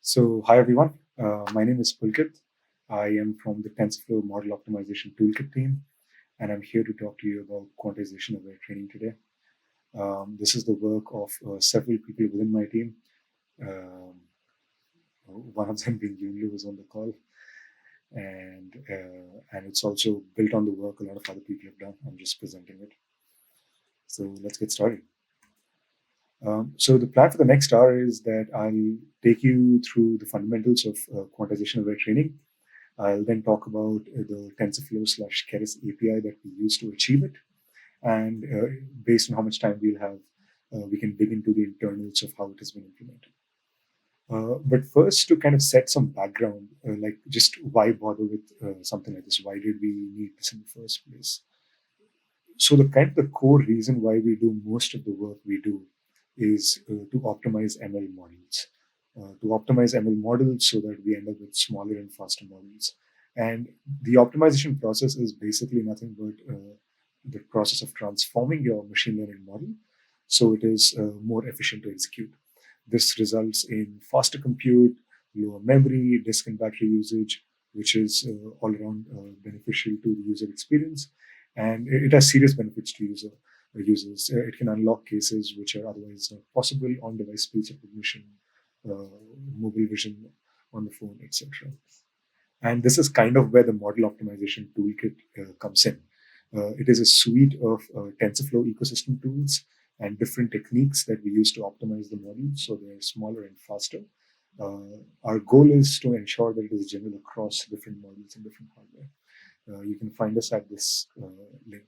So, hi everyone. My name is Pulkit. I am from the TensorFlow Model Optimization Toolkit team, and I'm here to talk to you about quantization-aware training today. This is the work of several people within my team. Um, One of them being Yunlu, who's on the call, and it's also built on the work a lot of other people have done. I'm just presenting it. So let's get started. So the plan for the next hour is that I'll take you through the fundamentals of quantization-aware training. I'll then talk about the TensorFlow/Keras API that we use to achieve it. And based on how much time we'll have, we can dig into the internals of how it has been implemented. But first, to kind of set some background, like just why bother with something like this? Why did we need this in the first place? So the core reason why we do most of the work we do is to optimize ML models. To optimize ML models so that we end up with smaller and faster models. And the optimization process is basically nothing but the process of transforming your machine learning model so it is more efficient to execute. This results in faster compute, lower memory, disk and battery usage, which is all around beneficial to the user experience. And it has serious benefits to users. It can unlock cases which are otherwise not possible: on-device speech recognition, mobile vision on the phone, etc. And this is kind of where the model optimization toolkit comes in. It is a suite of TensorFlow ecosystem tools and different techniques that we use to optimize the model so they're smaller and faster. Our goal is to ensure that it is general across different models and different hardware. You can find us at this link.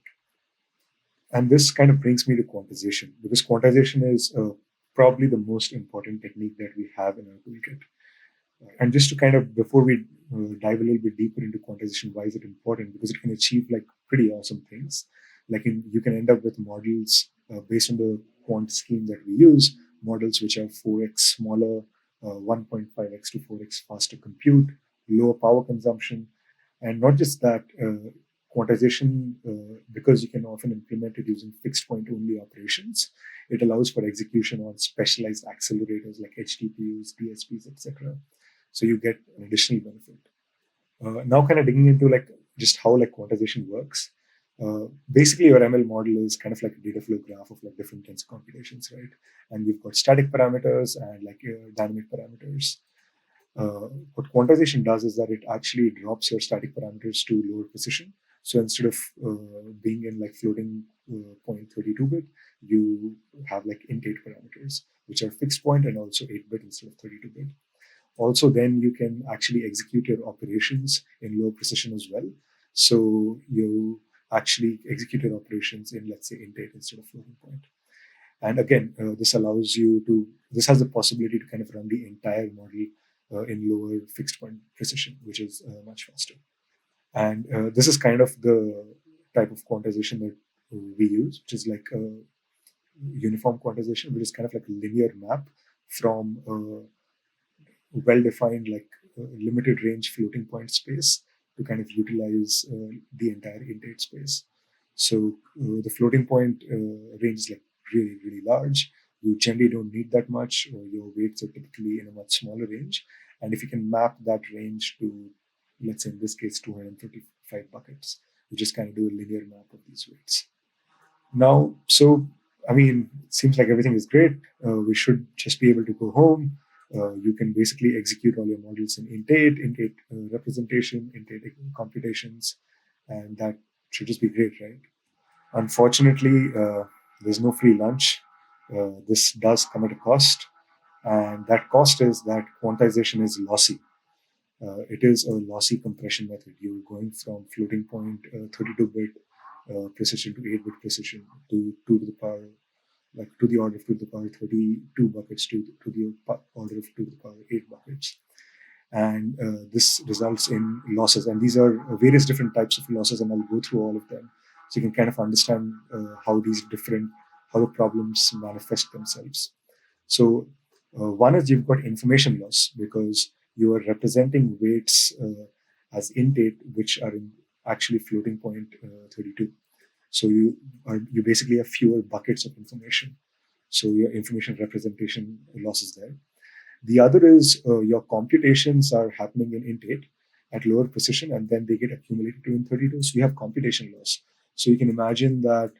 And this kind of brings me to quantization, because quantization is probably the most important technique that we have in our toolkit. And just to kind of, before we dive a little bit deeper into quantization, why is it important? Because it can achieve like pretty awesome things. You can end up with models based on the quant scheme that we use, models which are 4x smaller, 1.5x to 4x faster compute, lower power consumption. And not just that, quantization, because you can often implement it using fixed point only operations, it allows for execution on specialized accelerators like HTPUs, DSPs, etc. So you get an additional benefit. Now, kind of digging into like just how like quantization works. Basically, your ML model is kind of like a data flow graph of like different tensor computations, right? And you've got static parameters and like dynamic parameters. What quantization does is that it actually drops your static parameters to lower precision. So instead of being in like floating point 32-bit, you have like int8 parameters, which are fixed point and also 8-bit instead of 32-bit. Also, then you can actually execute your operations in low precision as well. So you actually execute your operations in, let's say, int8 instead of floating point. And again, this has the possibility to kind of run the entire model in lower fixed point precision, which is much faster. And this is kind of the type of quantization that we use, which is like a uniform quantization, which is kind of like a linear map from well-defined like limited range floating point space to kind of utilize the entire int8 space. So the floating point range is like really, really large. You generally don't need that much. Your weights are typically in a much smaller range. And if you can map that range to, let's say in this case, 255 buckets, you just kind of do a linear map of these weights. Now, so, I mean, it seems like everything is great. We should just be able to go home. You can basically execute all your models in int8, int8 representation, int8 computations, and that should just be great, right? Unfortunately, there's no free lunch. This does come at a cost, and that cost is that quantization is lossy. It is a lossy compression method. You're going from floating point 32-bit precision to 8-bit precision to 2 to the power, like to the order of 2 to the power 32 buckets to the order of 2 to the power 8 buckets. And this results in losses. And these are various different types of losses, and I'll go through all of them. So you can kind of understand how the problems manifest themselves. So one is you've got information loss because you are representing weights as int8, which are in actually floating point 32. So you basically have fewer buckets of information. So your information representation loss is there. The other is your computations are happening in int8 at lower precision, and then they get accumulated to int32. So you have computation loss. So you can imagine that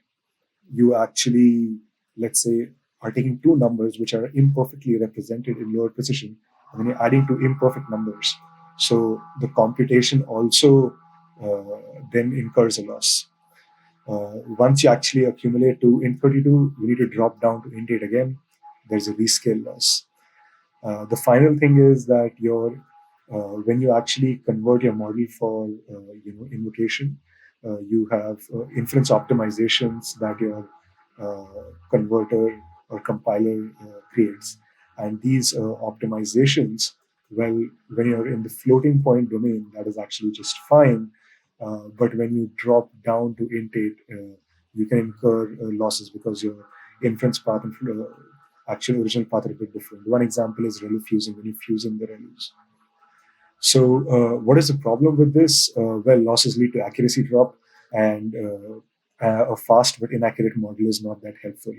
you actually, let's say, are taking two numbers which are imperfectly represented in lower precision, and then you're adding two imperfect numbers. So the computation also then incurs a loss. Once you actually accumulate to int32, you need to drop down to int8 again. There's a rescale loss. The final thing is that when you actually convert your model for invocation, you have inference optimizations that your converter or compiler creates, and these optimizations, well, when you're in the floating point domain, that is actually just fine. But when you drop down to int8, you can incur losses because your inference path and actual original path are a bit different. One example is ReLU fusing, when you fuse in the ReLUs. So what is the problem with this? Well, losses lead to accuracy drop, and a fast but inaccurate model is not that helpful.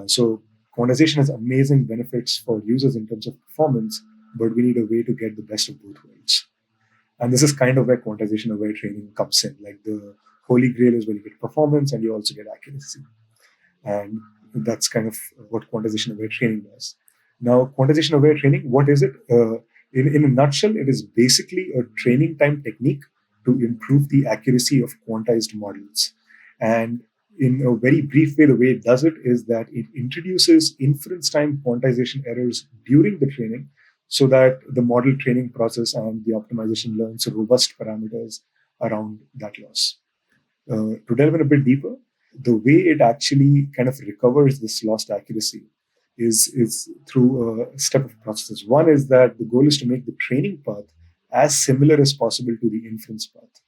So quantization has amazing benefits for users in terms of performance, but we need a way to get the best of both worlds. And this is kind of where quantization-aware training comes in. Like the holy grail is when you get performance and you also get accuracy. And that's kind of what quantization-aware training does. Now, quantization-aware training, what is it? In a nutshell, it is basically a training time technique to improve the accuracy of quantized models. And in a very brief way, the way it does it is that it introduces inference time quantization errors during the training so that the model training process and the optimization learns robust parameters around that loss. To delve in a bit deeper, the way it actually kind of recovers this lost accuracy is through a step of processes. One is that the goal is to make the training path as similar as possible to the inference path.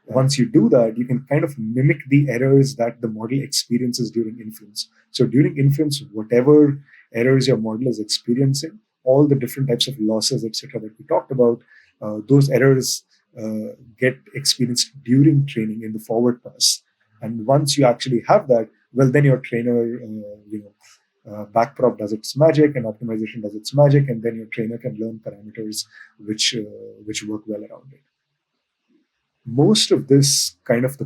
Once you do that, you can kind of mimic the errors that the model experiences during inference. So during inference, whatever errors your model is experiencing, all the different types of losses, etc., that we talked about, those errors get experienced during training in the forward pass. And once you actually have that, well, then your trainer, backprop does its magic and optimization does its magic, and then your trainer can learn parameters which work well around it. Most of this kind of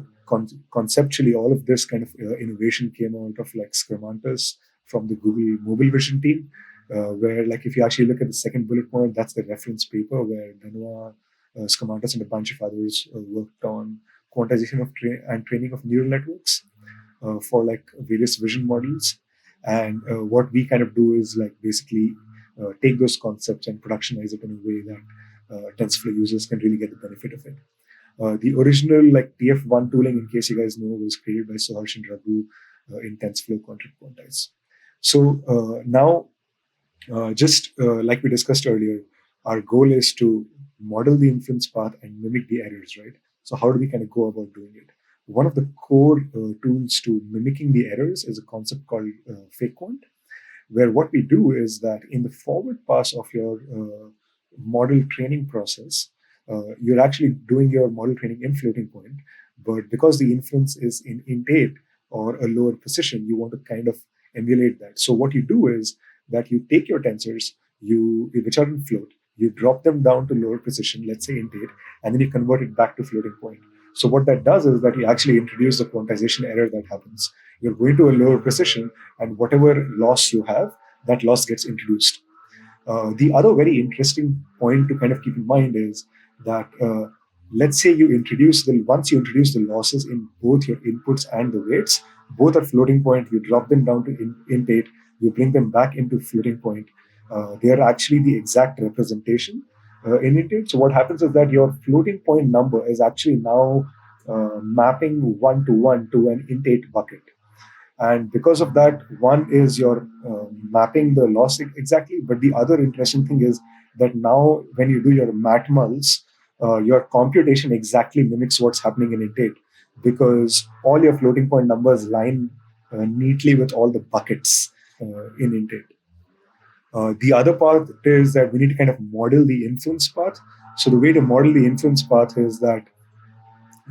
conceptually, all of this kind of innovation came out of like Scramantus from the Google Mobile Vision team, where like if you actually look at the second bullet point, that's the reference paper where Benoit, Scramantus, and a bunch of others worked on quantization of and training of neural networks for like various vision models. And what we kind of do is like basically take those concepts and productionize it in a way that TensorFlow users can really get the benefit of it. The original like TF1 tooling, in case you guys know, was created by Suharsh and Raghu in TensorFlow Quantize. So now, just like we discussed earlier, our goal is to model the inference path and mimic the errors, right? So how do we kind of go about doing it? One of the core tools to mimicking the errors is a concept called fake quant, where what we do is that in the forward pass of your model training process, you're actually doing your model training in floating point, but because the inference is in int8 or a lower precision, you want to kind of emulate that. So what you do is that you take your tensors, which are in float, you drop them down to lower precision, let's say int8, and then you convert it back to floating point. So what that does is that you actually introduce the quantization error that happens. You're going to a lower precision, and whatever loss you have, that loss gets introduced. The other very interesting point to kind of keep in mind is that let's say once you introduce the losses in both your inputs and the weights, both are floating point, you drop them down to int8, you bring them back into floating point. They are actually the exact representation in int8. So what happens is that your floating point number is actually now mapping 1-to-1 to an int8 bucket. And because of that, one is you're mapping the loss exactly, but the other interesting thing is that now when you do your matmulls, your computation exactly mimics what's happening in int8, because all your floating point numbers line neatly with all the buckets in int8. The other part is that we need to kind of model the inference path. So the way to model the inference path is that,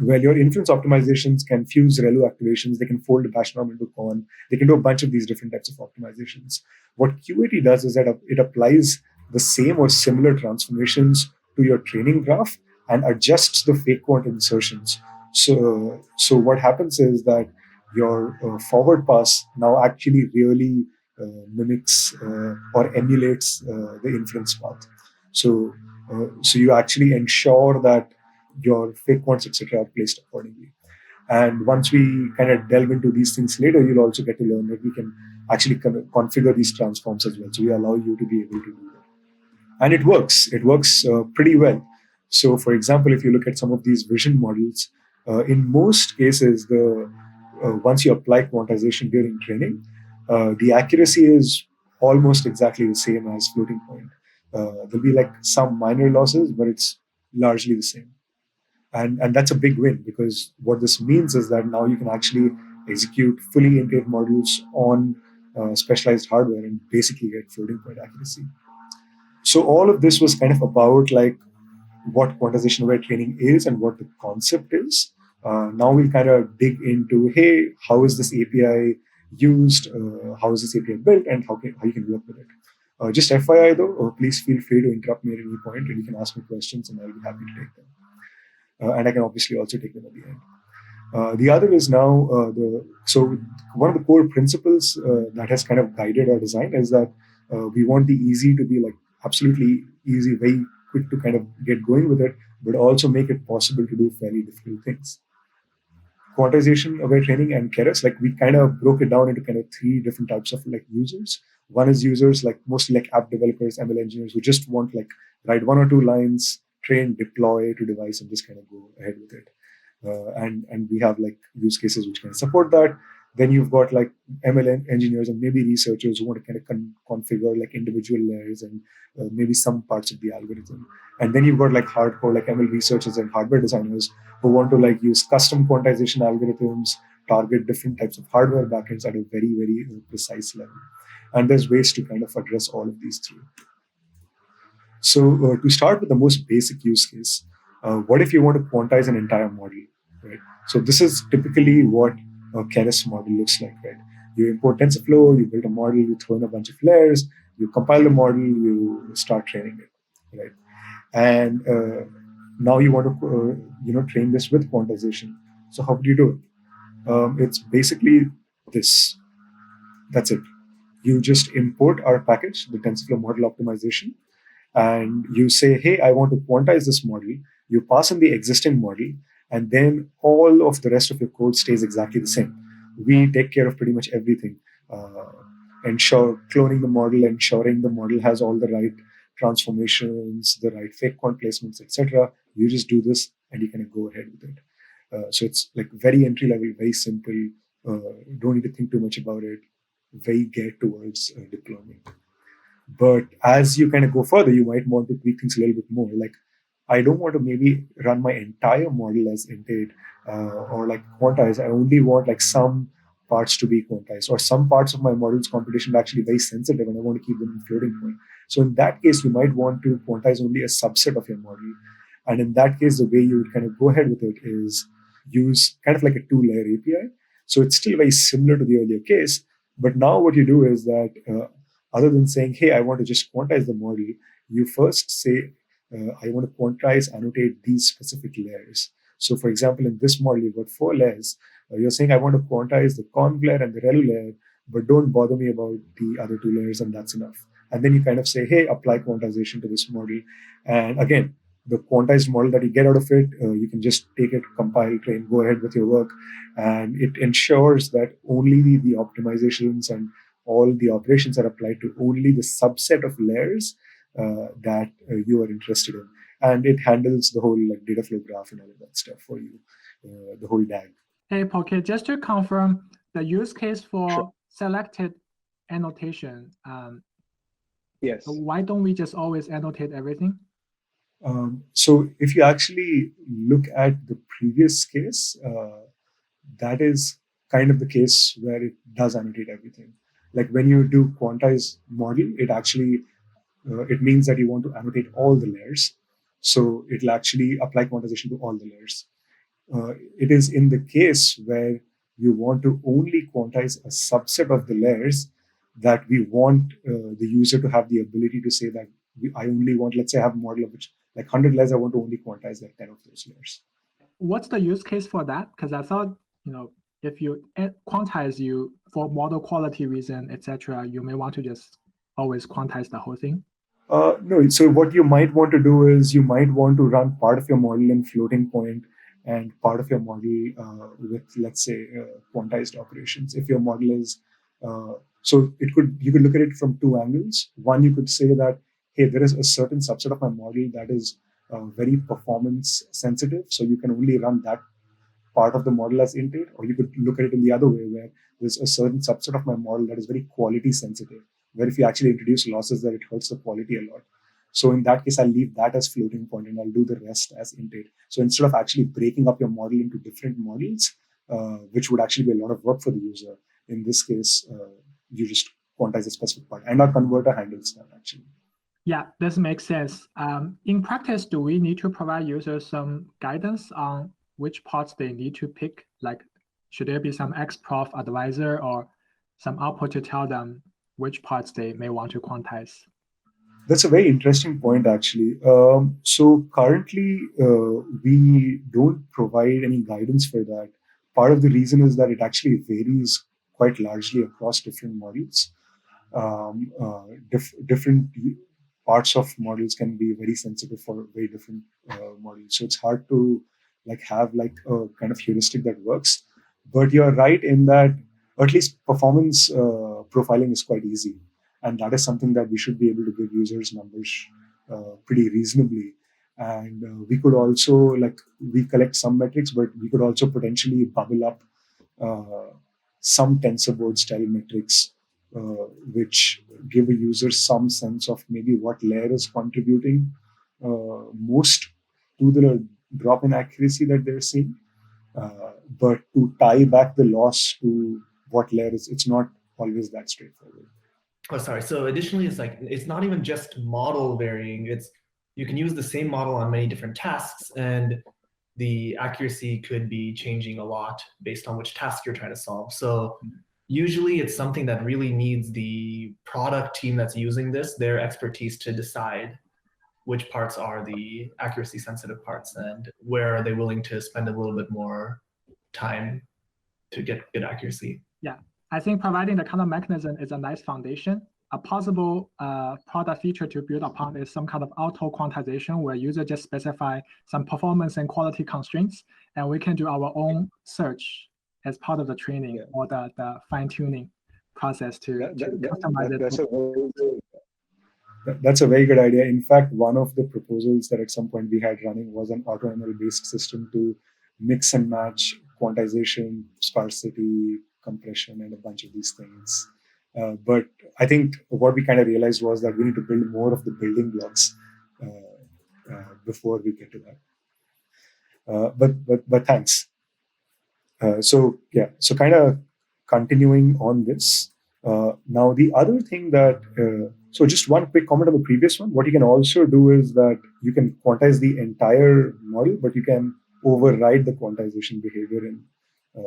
well, your inference optimizations can fuse ReLU activations, they can fold a bash norm into con, they can do a bunch of these different types of optimizations. What QAT does is that it applies the same or similar transformations to your training graph and adjusts the fake quant insertions. So what happens is that your forward pass now actually really mimics or emulates the inference path. So you actually ensure that your fake quants, etc., are placed accordingly. And once we kind of delve into these things later, you'll also get to learn that we can actually configure these transforms as well. So we allow you to be able to do that. And it works. It works pretty well. So, for example, if you look at some of these vision models, in most cases, the once you apply quantization during training, the accuracy is almost exactly the same as floating point. There'll be like some minor losses, but it's largely the same. And that's a big win, because what this means is that now you can actually execute fully in-date models on specialized hardware and basically get floating point accuracy. So all of this was kind of about like what quantization aware training is and what the concept is. Now we'll kind of dig into, hey, how is this API used? How is this API built, and how you can work with it? Just FYI though, please feel free to interrupt me at any point, and you can ask me questions, and I'll be happy to take them. And I can obviously also take them at the end. The other is now so one of the core principles that has kind of guided our design is that we want the easy to be like absolutely easy, very quick to kind of get going with it, but also make it possible to do fairly difficult things. Quantization aware training and Keras, like we kind of broke it down into kind of three different types of like users. One is users like mostly like app developers, ML engineers who just want like write one or two lines, train, deploy to device, and just kind of go ahead with it. And we have like use cases which can support that. Then you've got like ML engineers and maybe researchers who want to kind of configure like individual layers and maybe some parts of the algorithm. And then you've got like hardcore like ML researchers and hardware designers who want to like use custom quantization algorithms, target different types of hardware backends at a very, very precise level. And there's ways to kind of address all of these three. So to start with the most basic use case, what if you want to quantize an entire model, right? So this is typically what a Keras model looks like, right? You import TensorFlow, you build a model, you throw in a bunch of layers, you compile the model, you start training it, right? And now you want to train this with quantization. So how do you do it? It's basically this. That's it. You just import our package, the TensorFlow model optimization, and you say, hey, I want to quantize this model. You pass in the existing model, and then all of the rest of your code stays exactly the same. We take care of pretty much everything. Ensure cloning the model, ensuring the model has all the right transformations, the right fake quant placements, etc. You just do this, and you can go ahead with it. So it's like very entry level, very simple. Don't need to think too much about it. Very geared towards deployment. But as you kind of go further, you might want to tweak things a little bit more. Like, I don't want to maybe run my entire model as int8 or like quantize. I only want like some parts to be quantized, or some parts of my model's computation are actually very sensitive and I want to keep them in floating point. So in that case, you might want to quantize only a subset of your model. And in that case, the way you would kind of go ahead with it is use kind of like a two-layer API. So it's still very similar to the earlier case, but now what you do is that other than saying, hey, I want to just quantize the model, you first say, I want to quantize, annotate these specific layers. So for example, in this model, you've got 4 layers. You're saying, I want to quantize the conv layer and the relu layer, but don't bother me about the other 2 layers, and that's enough. And then you kind of say, hey, apply quantization to this model. And again, the quantized model that you get out of it, you can just take it, compile, train, go ahead with your work. And it ensures that only the optimizations and all the operations are applied to only the subset of layers that you are interested in. And it handles the whole like data flow graph and all of that stuff for you, the whole DAG. Hey, Pulkit, just to confirm the use case for Sure. selected annotation. Yes. Why don't we just always annotate everything? So if you actually look at the previous case, that is kind of the case where it does annotate everything. Like when you do quantize model, it actually it means that you want to annotate all the layers. So it'll actually apply quantization to all the layers. It is in the case where you want to only quantize a subset of the layers that we want the user to have the ability to say that I only want, let's say I have a model of which like 100 layers, I want to only quantize like 10 of those layers. What's the use case for that? Because I thought, if you quantize you for model quality reason, etc., you may want to just always quantize the whole thing. No, so what you might want to do is you might want to run part of your model in floating point and part of your model with, let's say, quantized operations. If your model is, so you could look at it from two angles. One, you could say that, hey, there is a certain subset of my model that is very performance sensitive, so you can only run that part of the model as int 8, or you could look at it in the other way where there's a certain subset of my model that is very quality sensitive, where if you actually introduce losses that it hurts the quality a lot. So in that case, I'll leave that as floating point and I'll do the rest as int 8. So instead of actually breaking up your model into different models, which would actually be a lot of work for the user, in this case, you just quantize a specific part. And our converter handles that actually. Yeah, this makes sense. In practice, do we need to provide users some guidance on which parts they need to pick? Like, should there be some XProf advisor or some output to tell them which parts they may want to quantize? That's a very interesting point, actually. So currently, we don't provide any guidance for that. Part of the reason is that it actually varies quite largely across different models. Different parts of models can be very sensitive for very different models. So it's hard to have a kind of heuristic that works. But you're right in that at least performance profiling is quite easy, and that is something that we should be able to give users numbers pretty reasonably. And we could also we collect some metrics, but we could also potentially bubble up some TensorBoard style metrics which give a user some sense of maybe what layer is contributing most to the drop in accuracy that they're seeing. But to tie back the loss to what layer is, it's not always that straightforward. Oh, sorry. So additionally, it's not even just model varying. You can use the same model on many different tasks, and the accuracy could be changing a lot based on which task you're trying to solve. So usually it's something that really needs the product team that's using their expertise to decide which parts are the accuracy sensitive parts and where are they willing to spend a little bit more time to get good accuracy. Yeah, I think providing the kind of mechanism is a nice foundation. A possible product feature to build upon is some kind of auto quantization where user just specify some performance and quality constraints, and we can do our own search as part of the training or the fine-tuning process to customize it. That's a very good idea. In fact, one of the proposals that at some point we had running was an AutoML based system to mix and match quantization, sparsity, compression, and a bunch of these things. But I think what we kind of realized was that we need to build more of the building blocks before we get to that. But thanks. So kind of continuing on this. Now the other thing that so just one quick comment on the previous one. What you can also do is that you can quantize the entire model, but you can override the quantization behavior in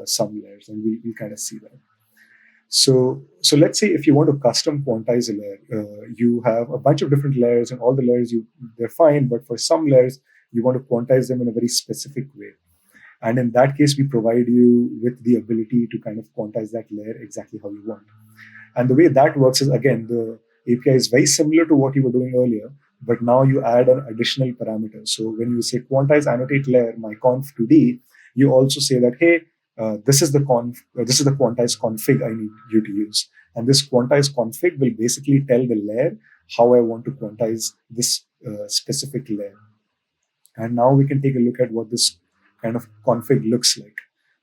some layers, and we'll kind of see that. So let's say if you want to custom quantize a layer, you have a bunch of different layers, and all the layers they're fine, but for some layers you want to quantize them in a very specific way. And in that case, we provide you with the ability to kind of quantize that layer exactly how you want. And the way that works is, again, the API is very similar to what you were doing earlier, but now you add an additional parameter. So when you say quantize annotate layer, my conf2d, you also say that, hey, this is the quantize config I need you to use. And this quantize config will basically tell the layer how I want to quantize this specific layer. And now we can take a look at what this kind of config looks like.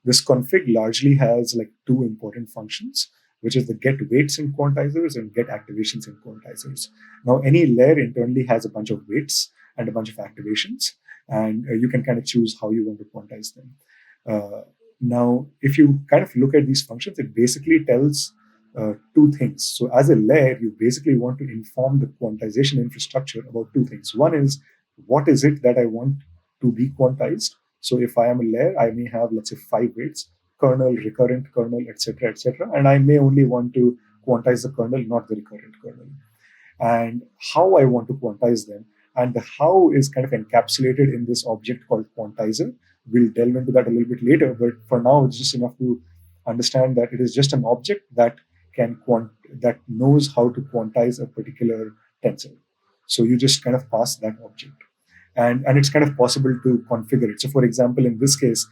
This config largely has two important functions, which is the get weights in quantizers and get activations in quantizers. Now, any layer internally has a bunch of weights and a bunch of activations, and you can kind of choose how you want to quantize them. Now, if you kind of look at these functions, it basically tells two things. So as a layer, you basically want to inform the quantization infrastructure about two things. One is, what is it that I want to be quantized? So if I am a layer, I may have, let's say, 5 weights, kernel, recurrent kernel, etc., etc., and I may only want to quantize the kernel, not the recurrent kernel. and how I want to quantize them. And the how is kind of encapsulated in this object called Quantizer. We'll delve into that a little bit later, but for now, it's just enough to understand that it is just an object that that knows how to quantize a particular tensor. So you just kind of pass that object. And it's kind of possible to configure it. So for example, in this case,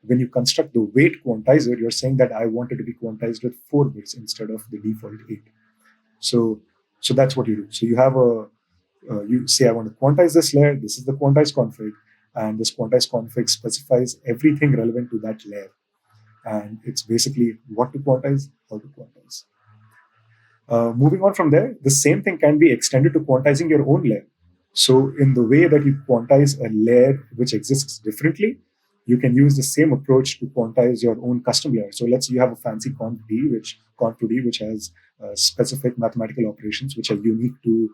when you construct the weight quantizer, you're saying that I want it to be quantized with 4 bits instead of the default 8. So that's what you do. So you have you say, I want to quantize this layer. This is the quantize config. And this quantize config specifies everything relevant to that layer. And it's basically what to quantize, how to quantize. Moving on from there, the same thing can be extended to quantizing your own layer. So in the way that you quantize a layer which exists differently, you can use the same approach to quantize your own custom layer. So let's say you have a fancy conv2d, which has specific mathematical operations which are unique to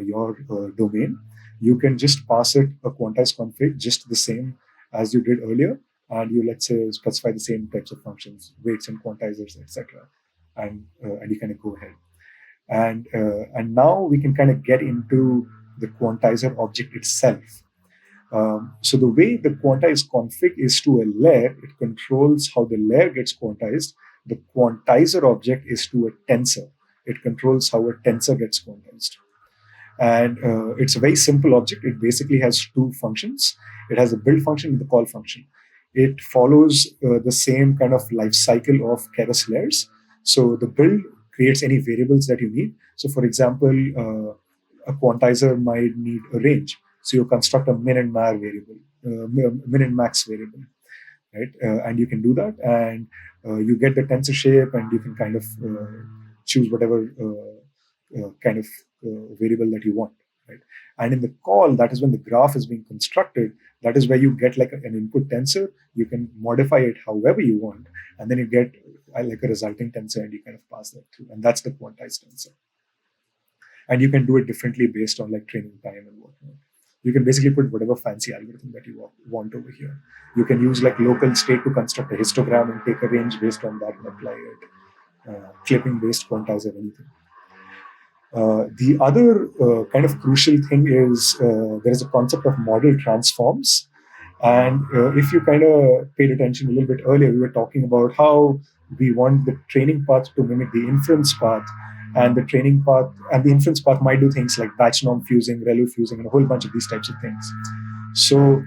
your domain. You can just pass it a quantize config, just the same as you did earlier, and you, let's say, specify the same types of functions, weights and quantizers, etc. And you kind of go ahead. And now we can kind of get into the quantizer object itself. So the way the quantize config is to a layer, it controls how the layer gets quantized. The quantizer object is to a tensor. It controls how a tensor gets quantized. And it's a very simple object. It basically has 2 functions. It has a build function and the call function. It follows the same kind of life cycle of Keras layers. So the build creates any variables that you need. So for example, a quantizer might need a range. So you construct a min and max variable, right? And you can do that, and you get the tensor shape, and you can kind of choose whatever kind of variable that you want, right? And in the call, that is when the graph is being constructed. That is where you get like an input tensor. You can modify it however you want, and then you get like a resulting tensor, and you kind of pass that through, and that's the quantized tensor. And you can do it differently based on like training time and whatnot. You can basically put whatever fancy algorithm that you want over here. You can use like local state to construct a histogram and take a range based on that and apply it. Clipping based quantizer, anything. The other kind of crucial thing is there is a concept of model transforms. And if you kind of paid attention a little bit earlier, we were talking about how we want the training path to mimic the inference path. And the training path and the inference path might do things like batch norm fusing, ReLU fusing, and a whole bunch of these types of things. So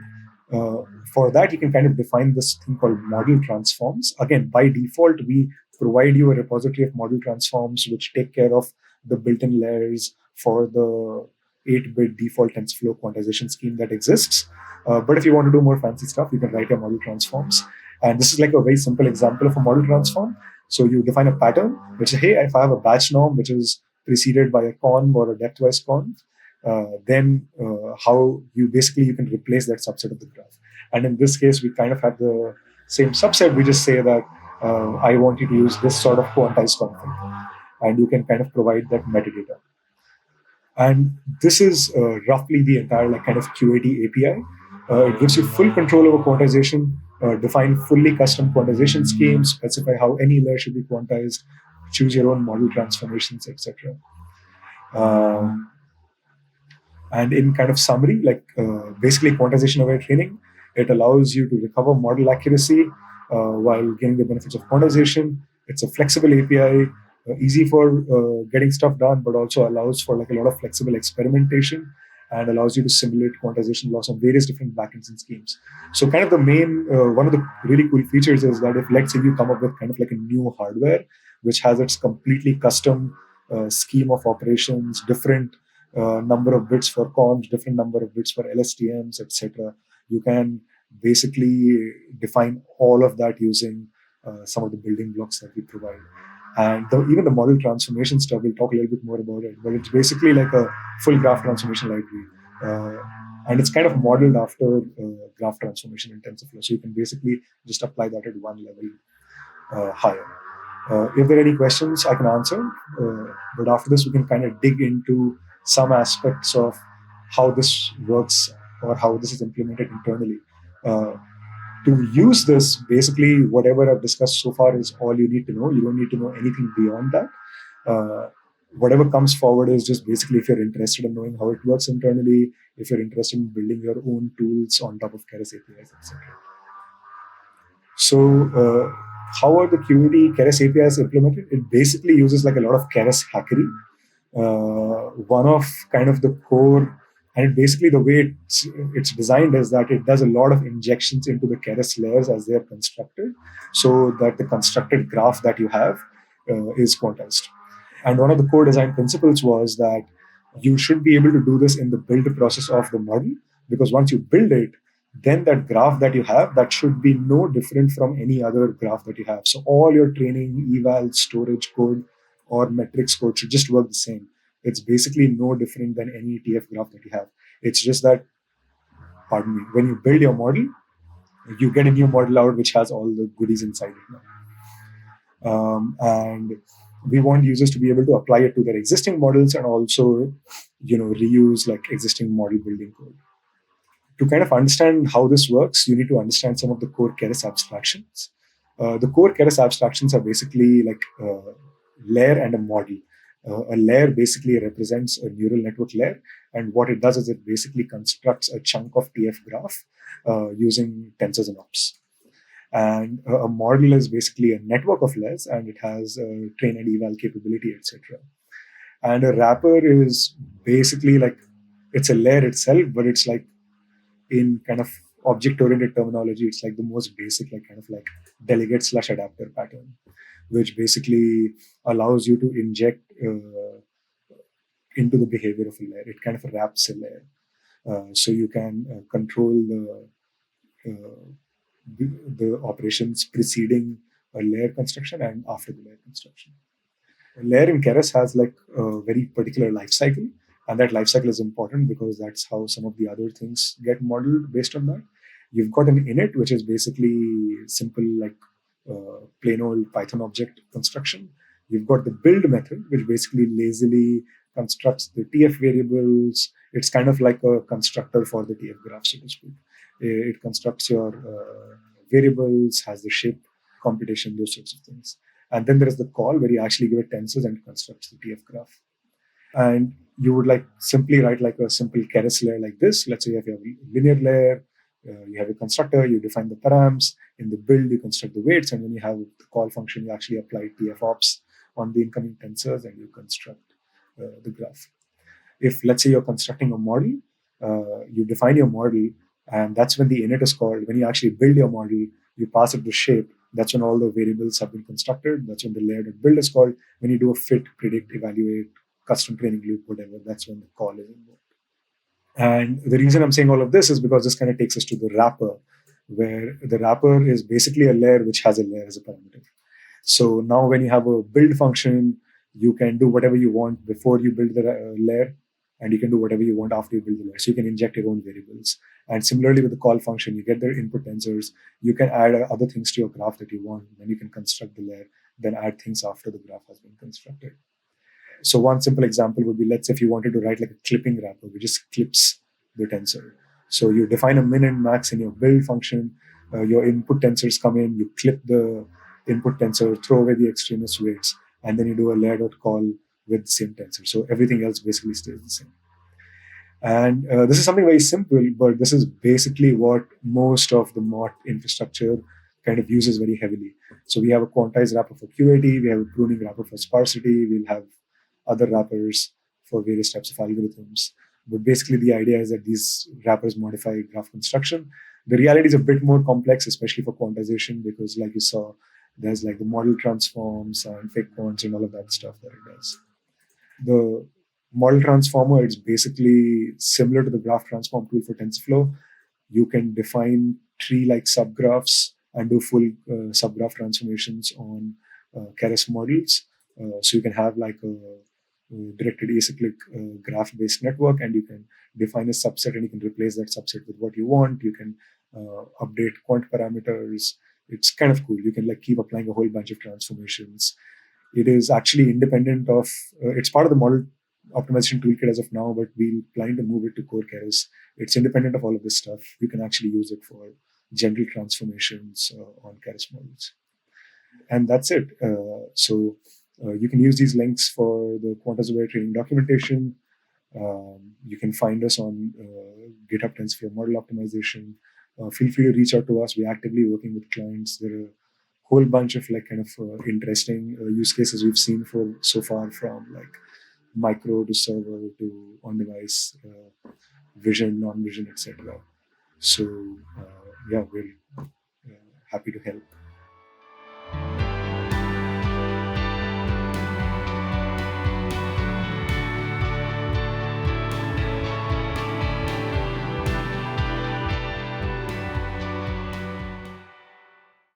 for that, you can kind of define this thing called model transforms. Again, by default, we provide you a repository of model transforms which take care of the built-in layers for the 8-bit default TensorFlow quantization scheme that exists. But if you want to do more fancy stuff, you can write your model transforms. And this is like a very simple example of a model transform. So you define a pattern, which is, hey, if I have a batch norm, which is preceded by a conv or a depth-wise conv, then how you can replace that subset of the graph. And in this case, we kind of have the same subset. We just say that I want you to use this sort of quantized config. And you can kind of provide that metadata. And this is roughly the entire like kind of QAT API. It gives you full control over quantization, define fully custom quantization schemes, specify how any layer should be quantized, choose your own model transformations, etc. And in kind of summary, like basically quantization-aware training, it allows you to recover model accuracy while gaining the benefits of quantization. It's a flexible API, easy for getting stuff done, but also allows for like a lot of flexible experimentation and allows you to simulate quantization loss on various different backends and schemes. So kind of the main, one of the really cool features is that if, let's say, you come up with kind of like a new hardware, which has its completely custom scheme of operations, different number of bits for convs, different number of bits for LSTMs, etc. You can basically define all of that using some of the building blocks that we provide. And even the model transformation stuff, we'll talk a little bit more about it, but it's basically like a full graph transformation library. And it's kind of modeled after graph transformation in TensorFlow. So you can basically just apply that at one level higher. If there are any questions, I can answer. But after this, we can kind of dig into some aspects of how this works or how this is implemented internally. To use this, basically, whatever I've discussed so far is all you need to know. You don't need to know anything beyond that. whatever comes forward is just basically if you're interested in knowing how it works internally, if you're interested in building your own tools on top of Keras APIs, etc. So how are the QAT Keras APIs implemented? It basically uses like a lot of Keras hackery. One of kind of the core, and basically the way it's designed is that it does a lot of injections into the Keras layers as they are constructed, so that the constructed graph that you have is quantized. And one of the core design principles was that you should be able to do this in the build process of the model, because once you build it, then that graph that you have, that should be no different from any other graph that you have. So all your training, eval, storage code, or metrics code should just work the same. It's basically no different than any TF graph that you have. It's just that, pardon me, when you build your model, you get a new model out which has all the goodies inside it now. And we want users to be able to apply it to their existing models and also, reuse like existing model building code. To kind of understand how this works, you need to understand some of the core Keras abstractions. The core Keras abstractions are basically like a layer and a model. A layer basically represents a neural network layer, and what it does is it basically constructs a chunk of TF graph using tensors and ops. And a model is basically a network of layers, and it has train and eval capability, etc. And a wrapper is basically like, it's a layer itself, but it's like, in kind of object-oriented terminology, it's like the most basic, like kind of like delegate/adapter pattern, which basically allows you to inject into the behavior of a layer. It kind of wraps a layer, so you can control the operations preceding a layer construction and after the layer construction. A layer in Keras has like a very particular life cycle, and that life cycle is important because that's how some of the other things get modeled based on that. You've got an init, which is basically simple like plain old Python object construction. You've got the build method, which basically lazily constructs the TF variables. It's kind of like a constructor for the TF graph, so to speak. It constructs your variables, has the shape computation, those sorts of things. And then there is the call where you actually give it tensors and it constructs the TF graph. And you would like simply write like a simple Keras layer like this. Let's say you have a linear layer, you have a constructor, you define the params. In the build, you construct the weights, and when you have the call function, you actually apply TF ops on the incoming tensors and you construct the graph. If let's say you're constructing a model, you define your model, and that's when the init is called. When you actually build your model, you pass it the shape. That's when all the variables have been constructed. That's when the layer.build is called. When you do a fit, predict, evaluate, custom training loop, whatever, that's when the call is involved. And the reason I'm saying all of this is because this kind of takes us to the wrapper, where the wrapper is basically a layer which has a layer as a parameter. So now when you have a build function, you can do whatever you want before you build the layer, and you can do whatever you want after you build the layer. So you can inject your own variables. And similarly with the call function, you get their input tensors. You can add other things to your graph that you want. Then you can construct the layer, then add things after the graph has been constructed. So one simple example would be, let's say if you wanted to write like a clipping wrapper, which just clips the tensor. So you define a min and max in your build function. Your input tensors come in, you clip the input tensor, throw away the extraneous weights, and then you do a layer.call with the same tensor. So everything else basically stays the same. And this is something very simple, but this is basically what most of the MOT infrastructure kind of uses very heavily. So we have a Quantize wrapper for QAT, we have a pruning wrapper for sparsity, we'll have other wrappers for various types of algorithms. But basically the idea is that these wrappers modify graph construction. The reality is a bit more complex, especially for quantization, because like you saw, there's like the model transforms and fake quants and all of that stuff that it does. The model transformer, it's basically similar to the graph transform tool for TensorFlow. You can define tree-like subgraphs and do full subgraph transformations on Keras models. So you can have like a directed acyclic graph-based network, and you can define a subset and you can replace that subset with what you want. You can update quant parameters. It's kind of cool. You can like keep applying a whole bunch of transformations. It is actually independent of, it's part of the model optimization toolkit as of now, but we're planning to move it to core Keras. It's independent of all of this stuff. You can actually use it for general transformations on Keras models. And that's it. So You can use these links for the Quantizer training documentation. You can find us on GitHub TensorFlow model optimization. Feel free to reach out to us. We're actively working with clients. There are a whole bunch of interesting use cases we've seen for so far, from like micro to server to on-device, vision, non-vision, etc. So yeah, we're happy to help.